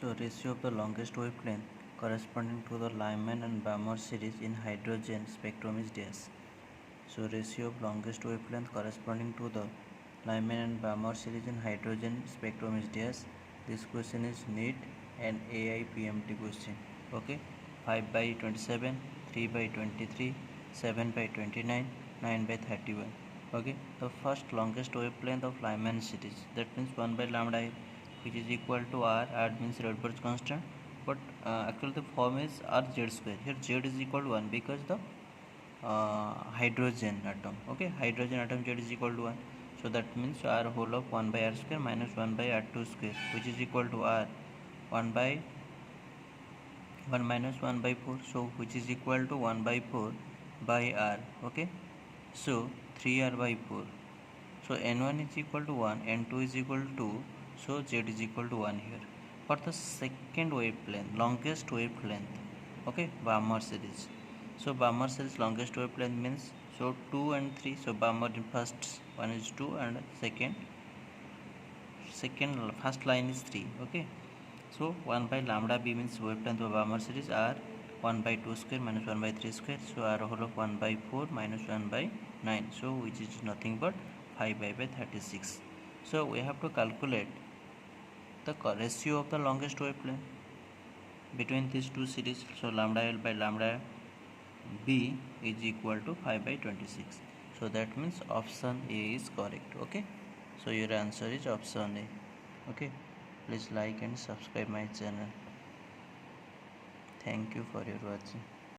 So ratio of the longest wavelength corresponding to the Lyman and balmer series in hydrogen spectrum is dash. So ratio of longest wavelength corresponding to the Lyman and balmer series in hydrogen spectrum is dash. This question is NEET and AIPMT question. Okay, 5 by 27, 3 by 23, 7 by 29, 9 by 31. Okay, the first longest wavelength of Lyman series, that means 1 by lambda I, which is equal to r means Rydberg constant, but actually the form is rz square. Here z is equal to 1 because the hydrogen atom. Okay, hydrogen atom z is equal to 1, so that means r whole of 1 by r square minus 1 by r2 square, which is equal to r 1 by 1 minus 1 by 4, so which is equal to 1 by 4 by r. Okay, so 3r by 4, so n1 is equal to 1, n2 is equal to 2, so z is equal to 1 here. For the second wavelength, longest wavelength, okay, balmer series. So balmer series longest wavelength means, so 2 and 3, so balmer in first one is 2 and first line is 3. Okay, so 1 by lambda b means wavelength of balmer series r 1 by 2 square minus 1 by 3 square, so r whole of 1 by 4 minus 1 by 9, so which is nothing but 5 by 36. So we have to calculate the ratio of the longest wavelength between these two series. So lambda L by lambda B is equal to 5 by 26. So that means option A is correct. Okay, so your answer is option A. Okay, please like and subscribe my channel. Thank you for your watching.